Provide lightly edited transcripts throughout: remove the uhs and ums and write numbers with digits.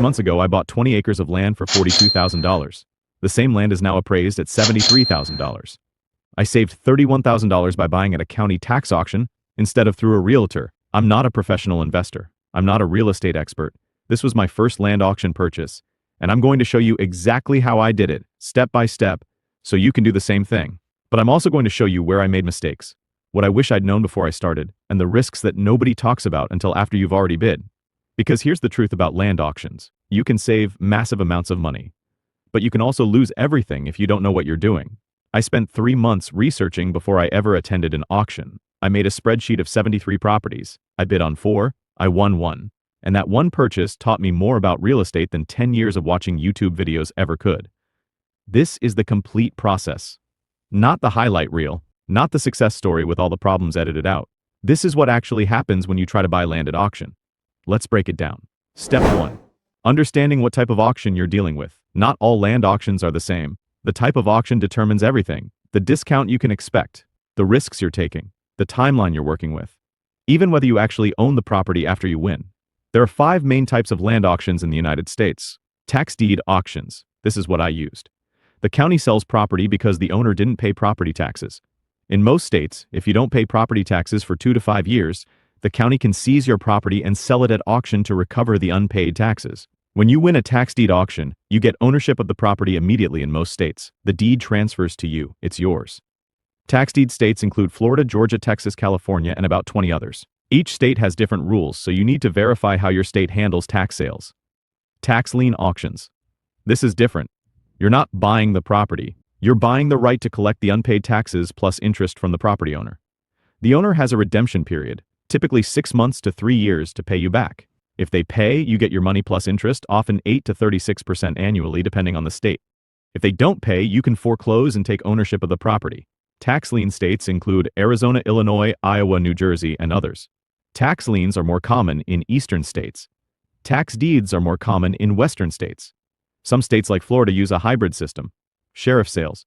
months ago, I bought 20 acres of land for $42,000. The same land is now appraised at $73,000. I saved $31,000 by buying at a county tax auction instead of through a realtor. I'm not a professional investor. I'm not a real estate expert. This was my first land auction purchase, and I'm going to show you exactly how I did it, step by step, so you can do the same thing. But I'm also going to show you where I made mistakes, what I wish I'd known before I started, and the risks that nobody talks about until after you've already bid. Because here's the truth about land auctions. You can save massive amounts of money, but you can also lose everything if you don't know what you're doing. I spent 3 months researching before I ever attended an auction. I made a spreadsheet of 73 properties. I bid on 4, I won 1. And that one purchase taught me more about real estate than 10 years of watching YouTube videos ever could. This is the complete process. Not the highlight reel, not the success story with all the problems edited out. This is what actually happens when you try to buy land at auction. Let's break it down. Step 1. Understanding what type of auction you're dealing with. Not all land auctions are the same. The type of auction determines everything. The discount you can expect, the risks you're taking, the timeline you're working with, even whether you actually own the property after you win. There are 5 main types of land auctions in the United States. Tax deed auctions. This is what I used. The county sells property because the owner didn't pay property taxes. In most states, if you don't pay property taxes for 2 to 5 years, the county can seize your property and sell it at auction to recover the unpaid taxes. When you win a tax deed auction, you get ownership of the property immediately in most states. The deed transfers to you. It's yours. Tax deed states include Florida, Georgia, Texas, California, and about 20 others. Each state has different rules, so you need to verify how your state handles tax sales. Tax lien auctions. This is different. You're not buying the property. You're buying the right to collect the unpaid taxes plus interest from the property owner. The owner has a redemption period, typically 6 months to 3 years, to pay you back. If they pay, you get your money plus interest, often 8 to 36% annually, depending on the state. If they don't pay, you can foreclose and take ownership of the property. Tax lien states include Arizona, Illinois, Iowa, New Jersey, and others. Tax liens are more common in eastern states. Tax deeds are more common in western states. Some states like Florida use a hybrid system. Sheriff sales.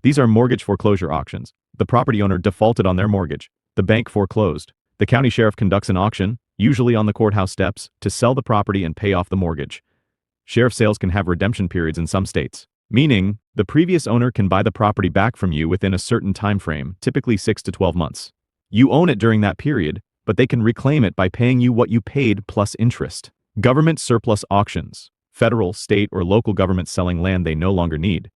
These are mortgage foreclosure auctions. The property owner defaulted on their mortgage. The bank foreclosed. The county sheriff conducts an auction, usually on the courthouse steps, to sell the property and pay off the mortgage. Sheriff sales can have redemption periods in some states, meaning the previous owner can buy the property back from you within a certain time frame, typically 6 to 12 months. You own it during that period, but they can reclaim it by paying you what you paid plus interest. Government surplus auctions. Federal, state, or local governments selling land they no longer need.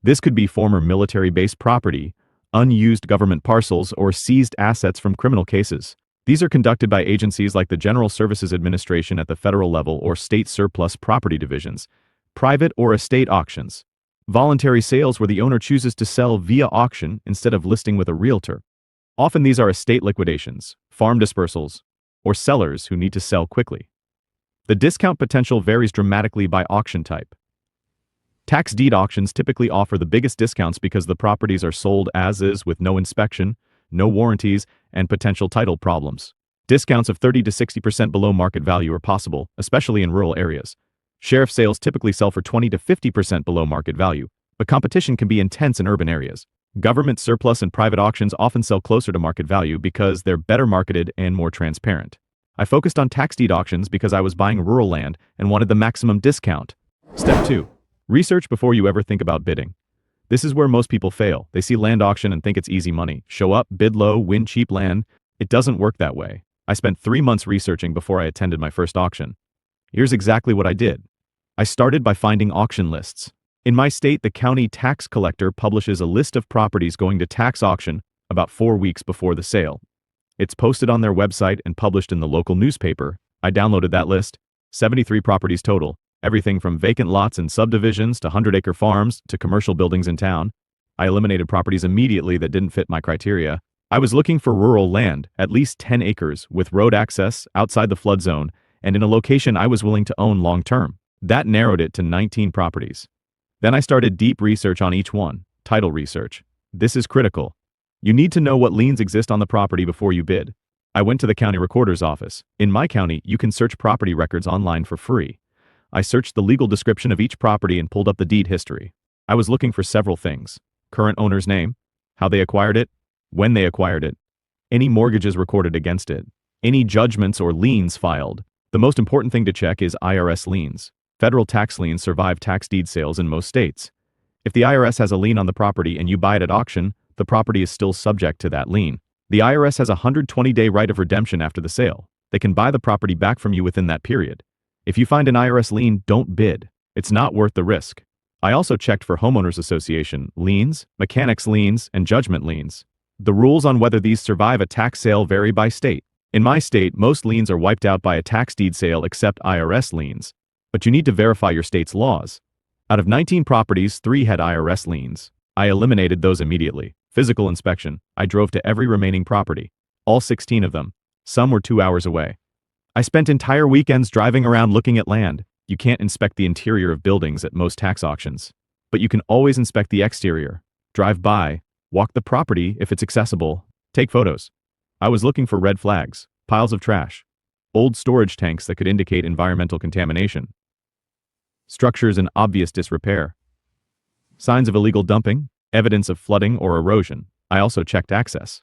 This could be former military-based property, unused government parcels, or seized assets from criminal cases. These are conducted by agencies like the General Services Administration at the federal level or state surplus property divisions. Private or estate auctions. Voluntary sales where the owner chooses to sell via auction instead of listing with a realtor. Often these are estate liquidations, farm dispersals, or sellers who need to sell quickly. The discount potential varies dramatically by auction type. Tax deed auctions typically offer the biggest discounts because the properties are sold as is with no inspection, no warranties, and potential title problems. Discounts of 30 to 60% below market value are possible, especially in rural areas. Sheriff sales typically sell for 20 to 50% below market value, but competition can be intense in urban areas. Government surplus and private auctions often sell closer to market value because they're better marketed and more transparent. I focused on tax deed auctions because I was buying rural land and wanted the maximum discount. Step 2. Research before you ever think about bidding. This is where most people fail. They see land auction and think it's easy money. Show up, bid low, win cheap land. It doesn't work that way. I spent 3 months researching before I attended my first auction. Here's exactly what I did. I started by finding auction lists. In my state, the county tax collector publishes a list of properties going to tax auction about 4 weeks before the sale. It's posted on their website and published in the local newspaper. I downloaded that list. 73 properties total. Everything from vacant lots and subdivisions to 100-acre farms to commercial buildings in town. I eliminated properties immediately that didn't fit my criteria. I was looking for rural land, at least 10 acres, with road access, outside the flood zone, and in a location I was willing to own long-term. That narrowed it to 19 properties. Then I started deep research on each one. Title research. This is critical. You need to know what liens exist on the property before you bid. I went to the county recorder's office. In my county, you can search property records online for free. I searched the legal description of each property and pulled up the deed history. I was looking for several things. Current owner's name, how they acquired it, when they acquired it, any mortgages recorded against it, any judgments or liens filed. The most important thing to check is IRS liens. Federal tax liens survive tax deed sales in most states. If the IRS has a lien on the property and you buy it at auction, the property is still subject to that lien. The IRS has a 120-day right of redemption after the sale. They can buy the property back from you within that period. If you find an IRS lien, don't bid. It's not worth the risk. I also checked for homeowners association liens, mechanics liens, and judgment liens. The rules on whether these survive a tax sale vary by state. In my state, most liens are wiped out by a tax deed sale except IRS liens. But you need to verify your state's laws. Out of 19 properties, 3 had IRS liens. I eliminated those immediately. Physical inspection. I drove to every remaining property. All 16 of them. Some were 2 hours away. I spent entire weekends driving around looking at land. You can't inspect the interior of buildings at most tax auctions. But you can always inspect the exterior. Drive by, walk the property if it's accessible, take photos. I was looking for red flags, piles of trash, old storage tanks that could indicate environmental contamination, structures in obvious disrepair, signs of illegal dumping, evidence of flooding or erosion. I also checked access.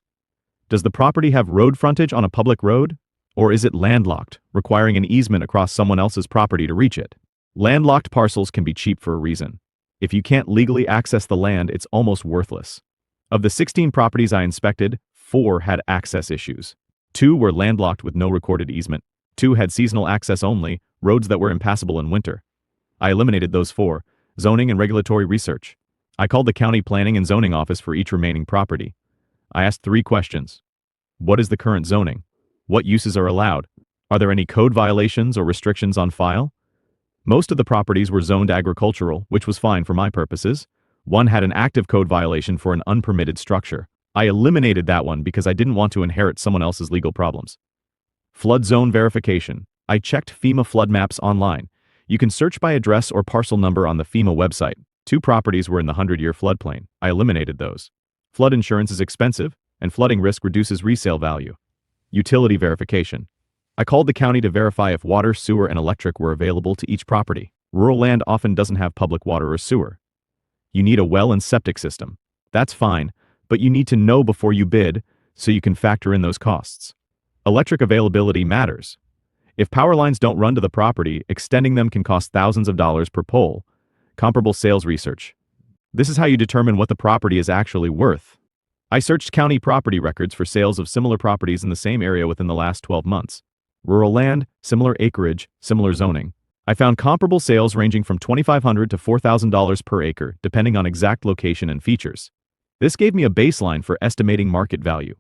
Does the property have road frontage on a public road? Or is it landlocked, requiring an easement across someone else's property to reach it? Landlocked parcels can be cheap for a reason. If you can't legally access the land, it's almost worthless. Of the 16 properties I inspected, 4 had access issues. 2 were landlocked with no recorded easement. 2 had seasonal access only, roads that were impassable in winter. I eliminated those 4. Zoning and regulatory research. I called the county planning and zoning office for each remaining property. I asked 3 questions. What is the current zoning? What uses are allowed? Are there any code violations or restrictions on file? Most of the properties were zoned agricultural, which was fine for my purposes. One had an active code violation for an unpermitted structure. I eliminated that one because I didn't want to inherit someone else's legal problems. Flood zone verification. I checked FEMA flood maps online. You can search by address or parcel number on the FEMA website. 2 properties were in the 100-year floodplain. I eliminated those. Flood insurance is expensive, and flooding risk reduces resale value. Utility verification. I called the county to verify if water, sewer, and electric were available to each property. Rural land often doesn't have public water or sewer. You need a well and septic system. That's fine, but you need to know before you bid so you can factor in those costs. Electric availability matters. If power lines don't run to the property, extending them can cost thousands of dollars per pole. Comparable sales research. This is how you determine what the property is actually worth. I searched county property records for sales of similar properties in the same area within the last 12 months. Rural land, similar acreage, similar zoning. I found comparable sales ranging from $2,500 to $4,000 per acre, depending on exact location and features. This gave me a baseline for estimating market value.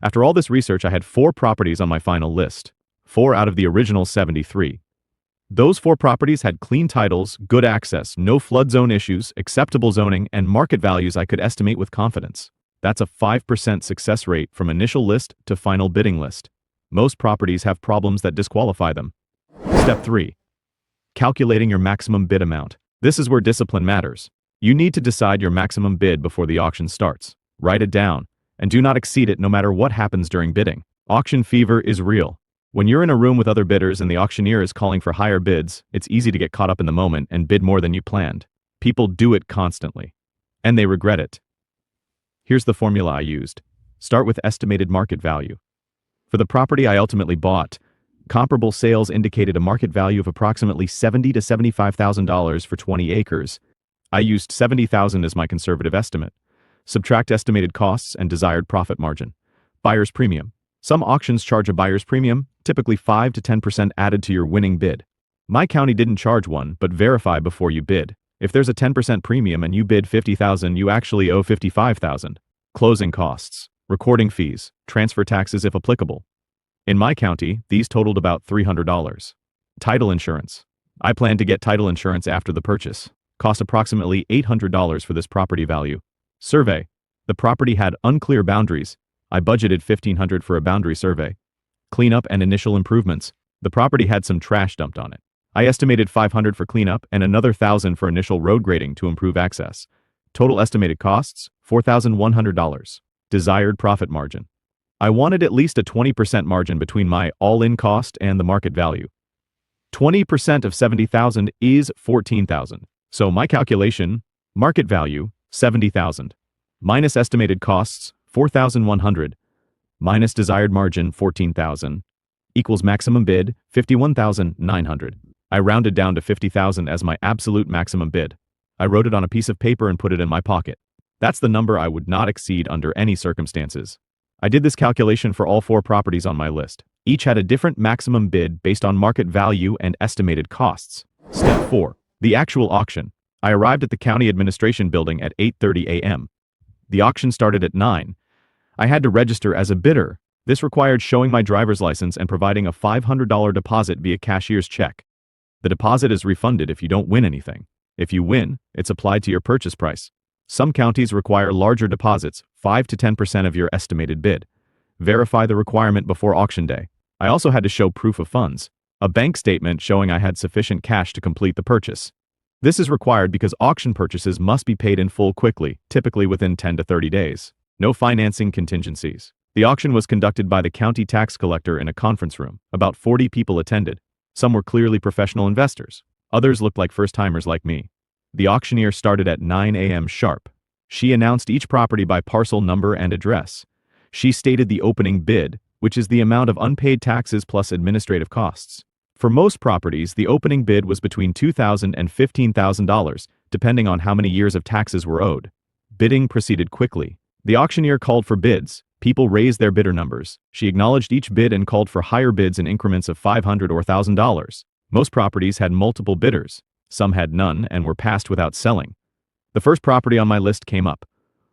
After all this research, I had 4 properties on my final list. 4 out of the original 73. Those 4 properties had clean titles, good access, no flood zone issues, acceptable zoning, and market values I could estimate with confidence. That's a 5% success rate from initial list to final bidding list. Most properties have problems that disqualify them. Step 3. Calculating your maximum bid amount. This is where discipline matters. You need to decide your maximum bid before the auction starts. Write it down, and do not exceed it no matter what happens during bidding. Auction fever is real. When you're in a room with other bidders and the auctioneer is calling for higher bids, it's easy to get caught up in the moment and bid more than you planned. People do it constantly, and they regret it. Here's the formula I used. Start with estimated market value. For the property I ultimately bought, comparable sales indicated a market value of approximately $70,000 to $75,000 for 20 acres. I used $70,000 as my conservative estimate. Subtract estimated costs and desired profit margin. Buyer's premium. Some auctions charge a buyer's premium, typically 5 to 10% added to your winning bid. My county didn't charge one, but verify before you bid. If there's a 10% premium and you bid $50,000, you actually owe $55,000. Closing costs, recording fees, transfer taxes if applicable. In my county, these totaled about $300. Title insurance. I plan to get title insurance after the purchase. Cost approximately $800 for this property value. Survey. The property had unclear boundaries. I budgeted $1,500 for a boundary survey. Cleanup and initial improvements. The property had some trash dumped on it. I estimated $500 for cleanup and another $1,000 for initial road grading to improve access. Total estimated costs, $4,100. Desired profit margin. I wanted at least a 20% margin between my all-in cost and the market value. 20% of $70,000 is $14,000. So my calculation, market value, $70,000. Minus estimated costs, $4,100. Minus desired margin, $14,000. Equals maximum bid, $51,900. I rounded down to 50,000 as my absolute maximum bid. I wrote it on a piece of paper and put it in my pocket. That's the number I would not exceed under any circumstances. I did this calculation for all 4 properties on my list. Each had a different maximum bid based on market value and estimated costs. Step 4. The actual auction. I arrived at the county administration building at 8:30 a.m. The auction started at 9. I had to register as a bidder. This required showing my driver's license and providing a $500 deposit via cashier's check. The deposit is refunded if you don't win anything. If you win, it's applied to your purchase price. Some counties require larger deposits, 5 to 10% of your estimated bid. Verify the requirement before auction day. I also had to show proof of funds, a bank statement showing I had sufficient cash to complete the purchase. This is required because auction purchases must be paid in full quickly, typically within 10 to 30 days. No financing contingencies. The auction was conducted by the county tax collector in a conference room. About 40 people attended. Some were clearly professional investors. Others looked like first-timers like me. The auctioneer started at 9 a.m. sharp. She announced each property by parcel number and address. She stated the opening bid, which is the amount of unpaid taxes plus administrative costs. For most properties, the opening bid was between $2,000 and $15,000, depending on how many years of taxes were owed. Bidding proceeded quickly. The auctioneer called for bids. People raised their bidder numbers. She acknowledged each bid and called for higher bids in increments of $500 or $1,000. Most properties had multiple bidders. Some had none and were passed without selling. The first property on my list came up.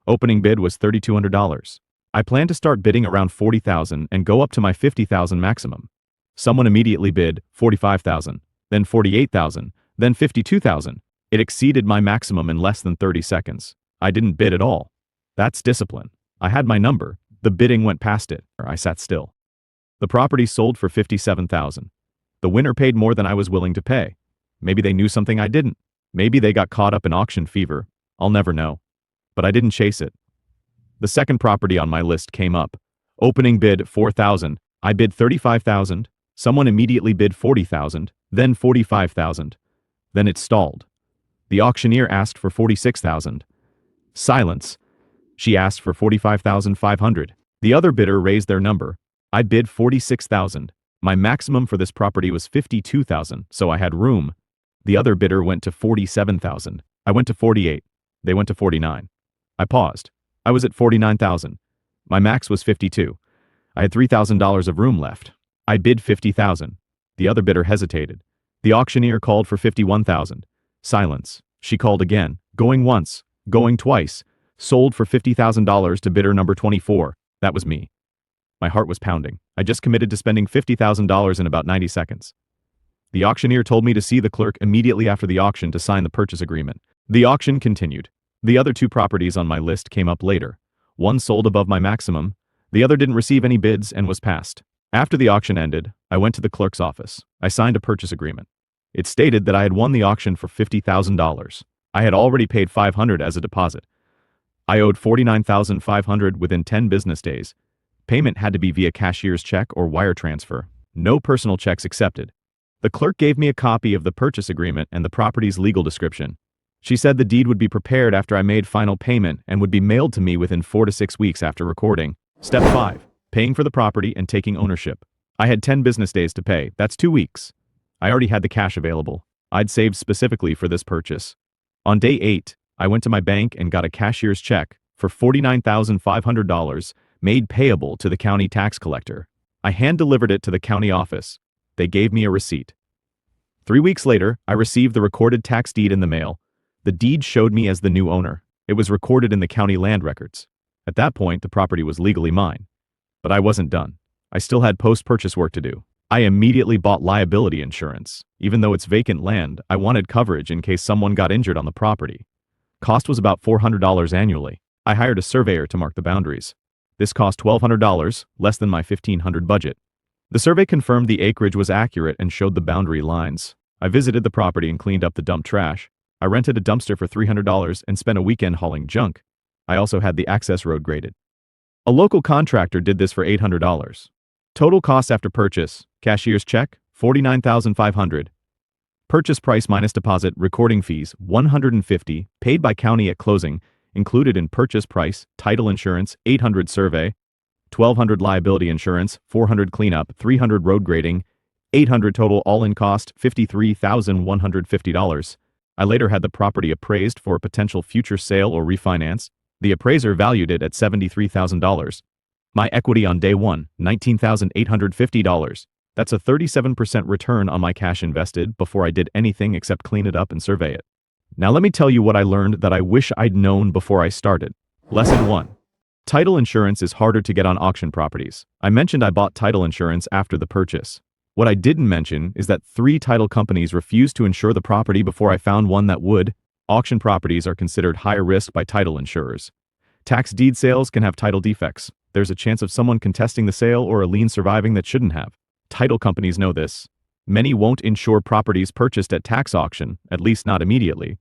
Opening bid was $3,200. I planned to start bidding around $40,000 and go up to my $50,000 maximum. Someone immediately bid $45,000, then $48,000, then $52,000. It exceeded my maximum in less than 30 seconds. I didn't bid at all. That's discipline. I had my number. The bidding went past it. I sat still. The property sold for $57,000. The winner paid more than I was willing to pay. Maybe they knew something I didn't. Maybe they got caught up in auction fever. I'll never know. But I didn't chase it. The second property on my list came up. Opening bid $4,000. I bid $35,000. Someone immediately bid $40,000, then $45,000. Then it stalled. The auctioneer asked for $46,000. Silence. She asked for $45,500. The other bidder raised their number. I bid $46,000. My maximum for this property was $52,000, so I had room. The other bidder went to $47,000. I went to $48,000. They went to $49,000. I paused. I was at $49,000. My max was $52,000. I had $3,000 of room left. I bid $50,000. The other bidder hesitated. The auctioneer called for $51,000. Silence. She called again, going once, going twice. Sold for $50,000 to bidder number 24. That was me. My heart was pounding. I just committed to spending $50,000 in about 90 seconds. The auctioneer told me to see the clerk immediately after the auction to sign the purchase agreement. The auction continued. The other 2 properties on my list came up later. One sold above my maximum. The other didn't receive any bids and was passed. After the auction ended, I went to the clerk's office. I signed a purchase agreement. It stated that I had won the auction for $50,000. I had already paid $500 as a deposit. I owed $49,500 within 10 business days. Payment had to be via cashier's check or wire transfer. No personal checks accepted. The clerk gave me a copy of the purchase agreement and the property's legal description. She said the deed would be prepared after I made final payment and would be mailed to me within 4 to 6 weeks after recording. Step 5. Paying for the property and taking ownership. I had 10 business days to pay. That's 2 weeks. I already had the cash available. I'd saved specifically for this purchase. On day 8, I went to my bank and got a cashier's check for $49,500 made payable to the county tax collector. I hand-delivered it to the county office. They gave me a receipt. 3 weeks later, I received the recorded tax deed in the mail. The deed showed me as the new owner. It was recorded in the county land records. At that point, the property was legally mine. But I wasn't done. I still had post-purchase work to do. I immediately bought liability insurance. Even though it's vacant land, I wanted coverage in case someone got injured on the property. Cost was about $400 annually. I hired a surveyor to mark the boundaries. This cost $1,200, less than my $1,500 budget. The survey confirmed the acreage was accurate and showed the boundary lines. I visited the property and cleaned up the dumped trash. I rented a dumpster for $300 and spent a weekend hauling junk. I also had the access road graded. A local contractor did this for $800. Total cost after purchase, cashier's check, $49,500. Purchase price minus deposit, recording fees, $150, paid by county at closing, included in purchase price, title insurance, $800 survey, $1,200 liability insurance, $400 cleanup, $300 road grading, $800 total all-in cost, $53,150. I later had the property appraised for a potential future sale or refinance. The appraiser valued it at $73,000. My equity on day one, $19,850. That's a 37% return on my cash invested before I did anything except clean it up and survey it. Now let me tell you what I learned that I wish I'd known before I started. Lesson 1. Title insurance is harder to get on auction properties. I mentioned I bought title insurance after the purchase. What I didn't mention is that 3 title companies refused to insure the property before I found one that would. Auction properties are considered higher risk by title insurers. Tax deed sales can have title defects. There's a chance of someone contesting the sale or a lien surviving that shouldn't have. Title companies know this. Many won't insure properties purchased at tax auction, at least not immediately.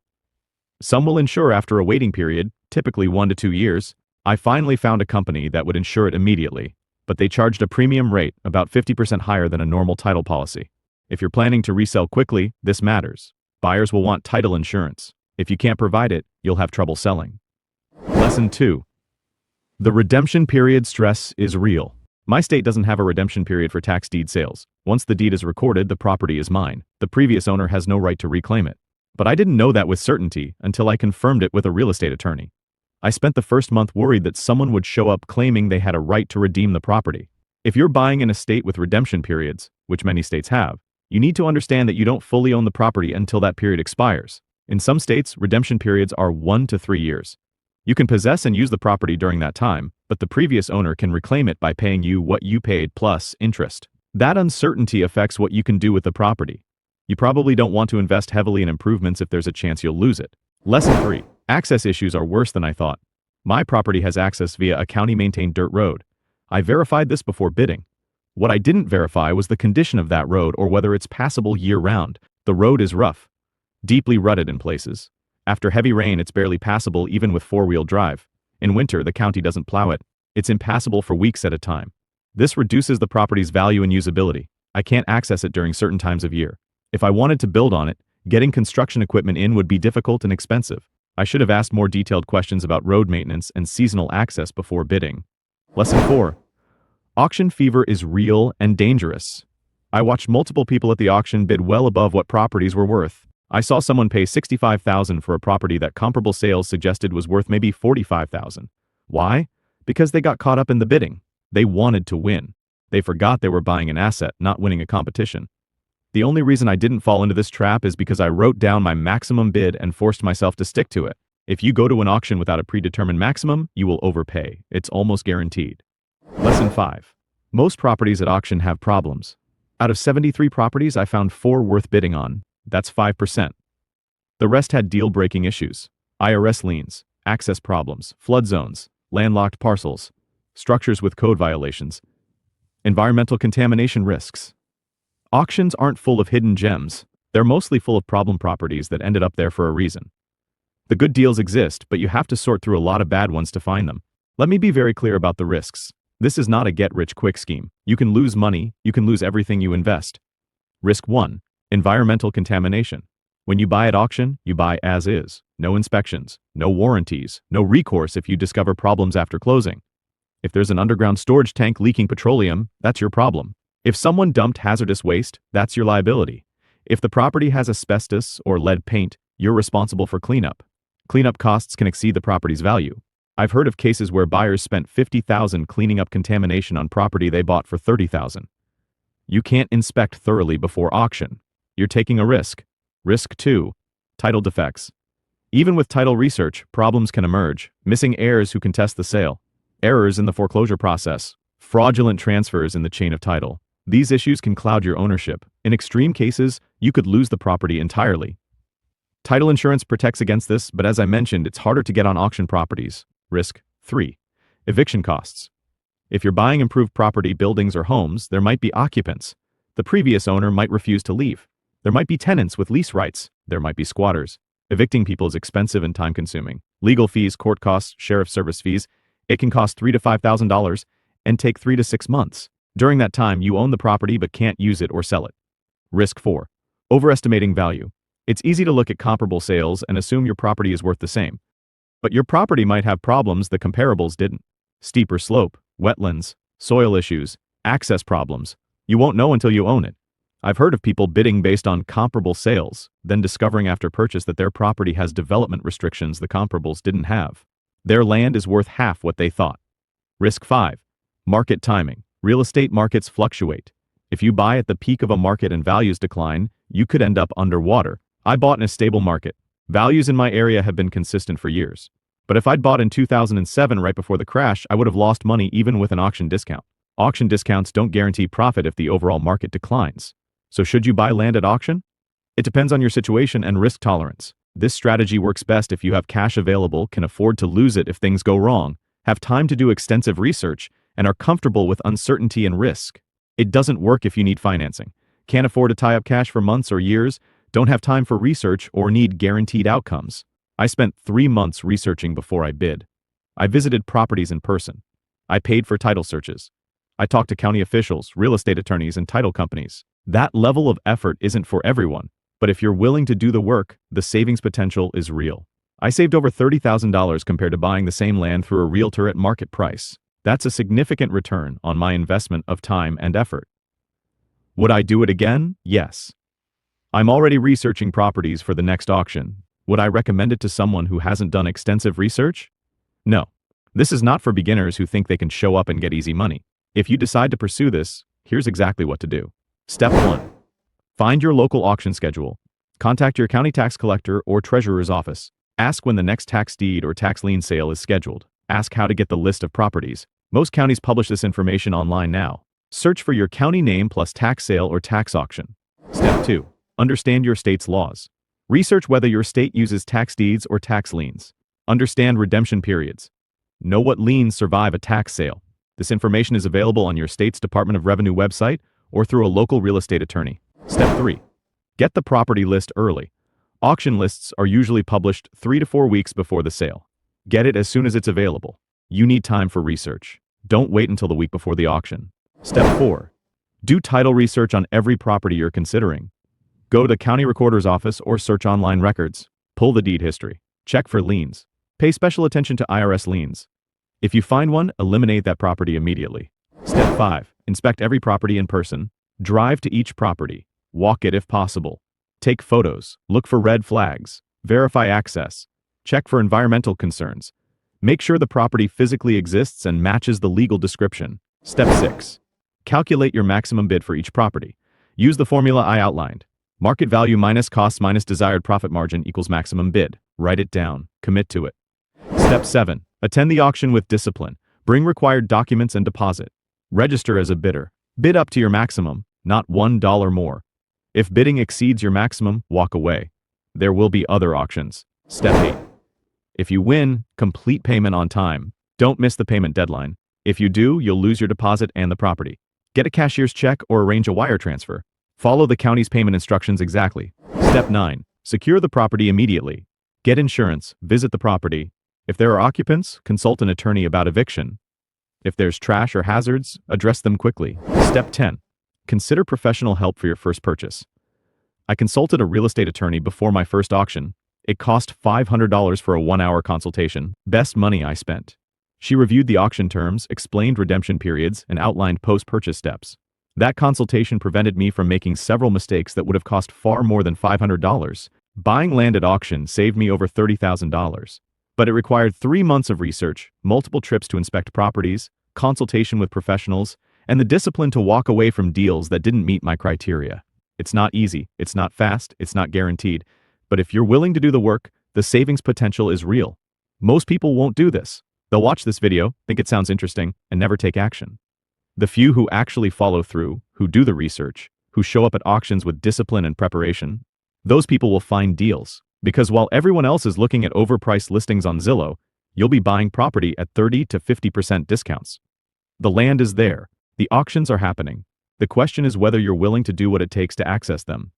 Some will insure after a waiting period, typically 1 to 2 years. I finally found a company that would insure it immediately, but they charged a premium rate about 50% higher than a normal title policy. If you're planning to resell quickly, this matters. Buyers will want title insurance. If you can't provide it, you'll have trouble selling. Lesson 2. The redemption period stress is real. My state doesn't have a redemption period for tax deed sales. Once the deed is recorded, the property is mine. The previous owner has no right to reclaim it. But I didn't know that with certainty until I confirmed it with a real estate attorney. I spent the first month worried that someone would show up claiming they had a right to redeem the property. If you're buying in a state with redemption periods, which many states have, you need to understand that you don't fully own the property until that period expires. In some states, redemption periods are 1 to 3 years. You can possess and use the property during that time, but the previous owner can reclaim it by paying you what you paid plus interest. That uncertainty affects what you can do with the property. You probably don't want to invest heavily in improvements if there's a chance you'll lose it. Lesson 3. Access issues are worse than I thought. My property has access via a county-maintained dirt road. I verified this before bidding. What I didn't verify was the condition of that road or whether it's passable year-round. The road is rough, deeply rutted in places. After heavy rain, it's barely passable even with 4-wheel drive. In winter, the county doesn't plow it. It's impassable for weeks at a time. This reduces the property's value and usability. I can't access it during certain times of year. If I wanted to build on it, getting construction equipment in would be difficult and expensive. I should have asked more detailed questions about road maintenance and seasonal access before bidding. Lesson 4. Auction fever is real and dangerous. I watched multiple people at the auction bid well above what properties were worth. I saw someone pay $65,000 for a property that comparable sales suggested was worth maybe $45,000. Why? Because they got caught up in the bidding. They wanted to win. They forgot they were buying an asset, not winning a competition. The only reason I didn't fall into this trap is because I wrote down my maximum bid and forced myself to stick to it. If you go to an auction without a predetermined maximum, you will overpay. It's almost guaranteed. Lesson 5. Most properties at auction have problems. Out of 73 properties, I found 4 worth bidding on. That's 5%. The rest had deal-breaking issues. IRS liens, access problems, flood zones, landlocked parcels, structures with code violations, environmental contamination risks. Auctions aren't full of hidden gems. They're mostly full of problem properties that ended up there for a reason. The good deals exist, but you have to sort through a lot of bad ones to find them. Let me be very clear about the risks. This is not a get-rich-quick scheme. You can lose money, you can lose everything you invest. Risk 1. Environmental contamination. When you buy at auction, you buy as is. No inspections, no warranties, no recourse if you discover problems after closing. If there's an underground storage tank leaking petroleum, that's your problem. If someone dumped hazardous waste, that's your liability. If the property has asbestos or lead paint, you're responsible for cleanup. Cleanup costs can exceed the property's value. I've heard of cases where buyers spent $50,000 cleaning up contamination on property they bought for $30,000. You can't inspect thoroughly before auction. You're taking a risk. Risk 2. Title defects. Even with title research, problems can emerge. Missing heirs who contest the sale. Errors in the foreclosure process. Fraudulent transfers in the chain of title. These issues can cloud your ownership. In extreme cases, you could lose the property entirely. Title insurance protects against this, but as I mentioned, it's harder to get on auction properties. Risk 3. Eviction costs. If you're buying improved property, buildings, or homes, there might be occupants. The previous owner might refuse to leave. There might be tenants with lease rights. There might be squatters. Evicting people is expensive and time-consuming. Legal fees, court costs, sheriff service fees. It can cost $3,000 to $5,000 and take 3 to 6 months. During that time, you own the property but can't use it or sell it. Risk 4. Overestimating value. It's easy to look at comparable sales and assume your property is worth the same. But your property might have problems the comparables didn't. Steeper slope, wetlands, soil issues, access problems. You won't know until you own it. I've heard of people bidding based on comparable sales, then discovering after purchase that their property has development restrictions the comparables didn't have. Their land is worth half what they thought. Risk 5. Market timing. Real estate markets fluctuate. If you buy at the peak of a market and values decline, you could end up underwater. I bought in a stable market. Values in my area have been consistent for years. But if I'd bought in 2007 right before the crash, I would have lost money even with an auction discount. Auction discounts don't guarantee profit if the overall market declines. So should you buy land at auction? It depends on your situation and risk tolerance. This strategy works best if you have cash available, can afford to lose it if things go wrong, have time to do extensive research, and are comfortable with uncertainty and risk. It doesn't work if you need financing, can't afford to tie up cash for months or years, don't have time for research, or need guaranteed outcomes. I spent 3 months researching before I bid. I visited properties in person. I paid for title searches. I talked to county officials, real estate attorneys, and title companies. That level of effort isn't for everyone, but if you're willing to do the work, the savings potential is real. I saved over $30,000 compared to buying the same land through a realtor at market price. That's a significant return on my investment of time and effort. Would I do it again? Yes. I'm already researching properties for the next auction. Would I recommend it to someone who hasn't done extensive research? No. This is not for beginners who think they can show up and get easy money. If you decide to pursue this, here's exactly what to do. Step 1. Find your local auction schedule. Contact your county tax collector or treasurer's office. Ask when the next tax deed or tax lien sale is scheduled. Ask how to get the list of properties. Most counties publish this information online now. Search for your county name plus tax sale or tax auction. Step 2. Understand your state's laws. Research whether your state uses tax deeds or tax liens. Understand redemption periods. Know what liens survive a tax sale. This information is available on your state's Department of Revenue website or through a local real estate attorney. Step 3. Get the property list early. Auction lists are usually published 3 to 4 weeks before the sale. Get it as soon as it's available. You need time for research. Don't wait until the week before the auction. Step 4. Do title research on every property you're considering. Go to the county recorder's office or search online records. Pull the deed history. Check for liens. Pay special attention to IRS liens. If you find one, eliminate that property immediately. Step 5. Inspect every property in person. Drive to each property. Walk it if possible. Take photos. Look for red flags. Verify access. Check for environmental concerns. Make sure the property physically exists and matches the legal description. Step 6. Calculate your maximum bid for each property. Use the formula I outlined. Market value minus costs minus desired profit margin equals maximum bid. Write it down. Commit to it. Step 7. Attend the auction with discipline. Bring required documents and deposit. Register as a bidder. Bid up to your maximum, not $1 more. If bidding exceeds your maximum, walk away. There will be other auctions. Step 8. If you win, complete payment on time. Don't miss the payment deadline. If you do, you'll lose your deposit and the property. Get a cashier's check or arrange a wire transfer. Follow the county's payment instructions exactly. Step 9. Secure the property immediately. Get insurance, visit the property. If there are occupants, consult an attorney about eviction. If there's trash or hazards, address them quickly. Step 10. Consider professional help for your first purchase. I consulted a real estate attorney before my first auction. It cost $500 for a 1-hour consultation. Best money I spent. She reviewed the auction terms, explained redemption periods, and outlined post-purchase steps. That consultation prevented me from making several mistakes that would have cost far more than $500. Buying land at auction saved me over $30,000. But it required 3 months of research, multiple trips to inspect properties, consultation with professionals, and the discipline to walk away from deals that didn't meet my criteria. It's not easy, it's not fast, it's not guaranteed, but if you're willing to do the work, the savings potential is real. Most people won't do this. They'll watch this video, think it sounds interesting, and never take action. The few who actually follow through, who do the research, who show up at auctions with discipline and preparation, those people will find deals. Because while everyone else is looking at overpriced listings on Zillow, you'll be buying property at 30 to 50% discounts. The land is there. The auctions are happening. The question is whether you're willing to do what it takes to access them.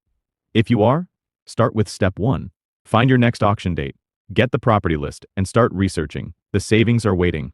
If you are, start with step 1. Find your next auction date, get the property list, and start researching. The savings are waiting.